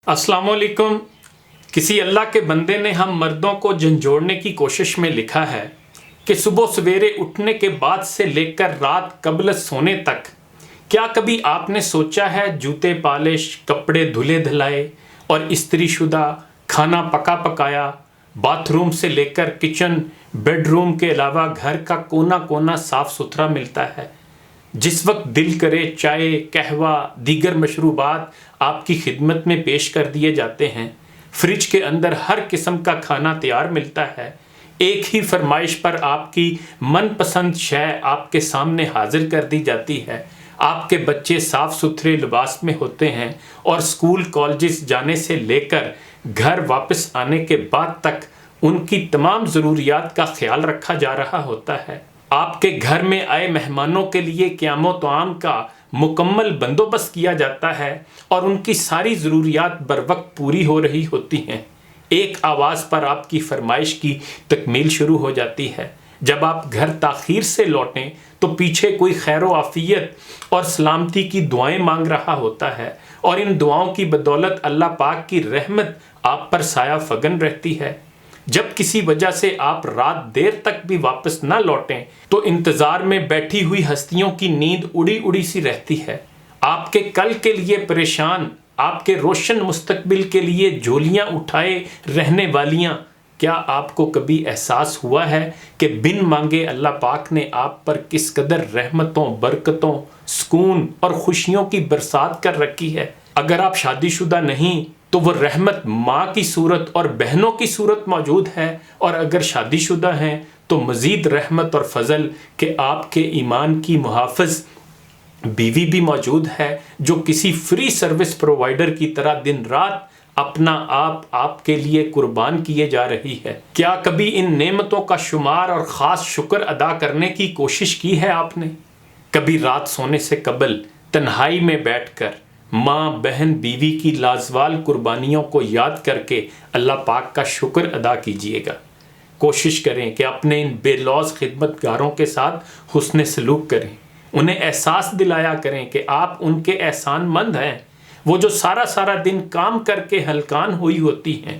السلام علیکم۔ کسی اللہ کے بندے نے ہم مردوں کو جھنجھوڑنے کی کوشش میں لکھا ہے کہ صبح سویرے اٹھنے کے بعد سے لے کر رات قبل سونے تک کیا کبھی آپ نے سوچا ہے جوتے پالش، کپڑے دھلے دھلائے اور استری شدہ، کھانا پکا پکایا، باتھ روم سے لے کر کچن، بیڈ روم کے علاوہ گھر کا کونا کونا صاف ستھرا ملتا ہے۔ جس وقت دل کرے چائے، قہوہ، دیگر مشروبات آپ کی خدمت میں پیش کر دیے جاتے ہیں۔ فریج کے اندر ہر قسم کا کھانا تیار ملتا ہے۔ ایک ہی فرمائش پر آپ کی من پسند شے آپ کے سامنے حاضر کر دی جاتی ہے۔ آپ کے بچے صاف ستھرے لباس میں ہوتے ہیں اور اسکول کالجز جانے سے لے کر گھر واپس آنے کے بعد تک ان کی تمام ضروریات کا خیال رکھا جا رہا ہوتا ہے۔ آپ کے گھر میں آئے مہمانوں کے لیے قیام و طعام کا مکمل بندوبست کیا جاتا ہے اور ان کی ساری ضروریات بر وقت پوری ہو رہی ہوتی ہیں۔ ایک آواز پر آپ کی فرمائش کی تکمیل شروع ہو جاتی ہے۔ جب آپ گھر تاخیر سے لوٹیں تو پیچھے کوئی خیر و عافیت اور سلامتی کی دعائیں مانگ رہا ہوتا ہے اور ان دعاؤں کی بدولت اللہ پاک کی رحمت آپ پر سایہ فگن رہتی ہے۔ جب کسی وجہ سے آپ رات دیر تک بھی واپس نہ لوٹیں تو انتظار میں بیٹھی ہوئی ہستیوں کی نیند اڑی اڑی سی رہتی ہے۔ آپ کے کل کے لیے پریشان، آپ کے روشن مستقبل کے لیے جھولیاں اٹھائے رہنے والیاں، کیا آپ کو کبھی احساس ہوا ہے کہ بن مانگے اللہ پاک نے آپ پر کس قدر رحمتوں، برکتوں، سکون اور خوشیوں کی برسات کر رکھی ہے؟ اگر آپ شادی شدہ نہیں تو وہ رحمت ماں کی صورت اور بہنوں کی صورت موجود ہے، اور اگر شادی شدہ ہیں تو مزید رحمت اور فضل کہ آپ کے ایمان کی محافظ بیوی بھی موجود ہے جو کسی فری سروس پرووائڈر کی طرح دن رات اپنا آپ کے لیے قربان کیے جا رہی ہے۔ کیا کبھی ان نعمتوں کا شمار اور خاص شکر ادا کرنے کی کوشش کی ہے آپ نے؟ کبھی رات سونے سے قبل تنہائی میں بیٹھ کر ماں، بہن، بیوی کی لازوال قربانیوں کو یاد کر کے اللہ پاک کا شکر ادا کیجئے گا۔ کوشش کریں کہ اپنے ان بے لوث خدمت گاروں کے ساتھ حسن سلوک کریں، انہیں احساس دلایا کریں کہ آپ ان کے احسان مند ہیں۔ وہ جو سارا دن کام کر کے ہلکان ہوئی ہوتی ہیں،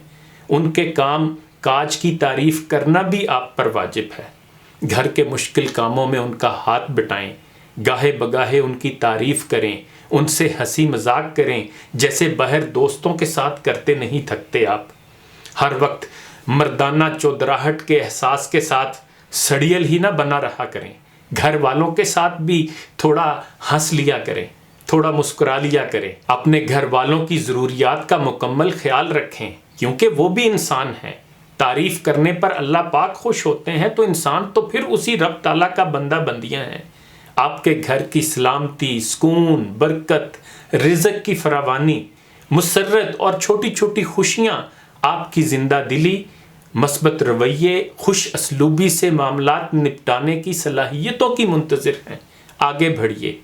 ان کے کام کاج کی تعریف کرنا بھی آپ پر واجب ہے۔ گھر کے مشکل کاموں میں ان کا ہاتھ بٹائیں، گاہے بگاہے ان کی تعریف کریں، ان سے ہنسی مذاق کریں جیسے باہر دوستوں کے ساتھ کرتے نہیں تھکتے آپ۔ ہر وقت مردانہ چودراہٹ کے احساس کے ساتھ سڑیل ہی نہ بنا رہا کریں۔ گھر والوں کے ساتھ بھی تھوڑا ہنس لیا کریں، تھوڑا مسکرا لیا کریں۔ اپنے گھر والوں کی ضروریات کا مکمل خیال رکھیں کیونکہ وہ بھی انسان ہیں۔ تعریف کرنے پر اللہ پاک خوش ہوتے ہیں تو انسان تو پھر اسی رب تعالیٰ کا بندہ بندیاں ہیں۔ آپ کے گھر کی سلامتی، سکون، برکت، رزق کی فراوانی، مسرت اور چھوٹی چھوٹی خوشیاں آپ کی زندہ دلی، مثبت رویے، خوش اسلوبی سے معاملات نپٹانے کی صلاحیتوں کی منتظر ہیں۔ آگے بڑھیے،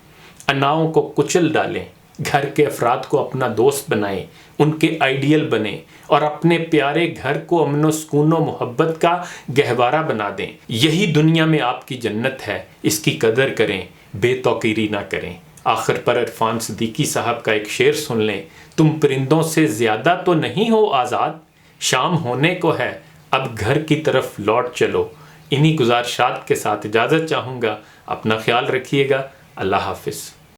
اناؤں کو کچل ڈالیں، گھر کے افراد کو اپنا دوست بنائیں، ان کے آئیڈیل بنیں اور اپنے پیارے گھر کو امن و سکون و محبت کا گہوارہ بنا دیں۔ یہی دنیا میں آپ کی جنت ہے، اس کی قدر کریں، بے توقیری نہ کریں۔ آخر پر عرفان صدیقی صاحب کا ایک شعر سن لیں: تم پرندوں سے زیادہ تو نہیں ہو آزاد، شام ہونے کو ہے اب گھر کی طرف لوٹ چلو۔ انہی گزارشات کے ساتھ اجازت چاہوں گا۔ اپنا خیال رکھیے گا۔ اللہ حافظ۔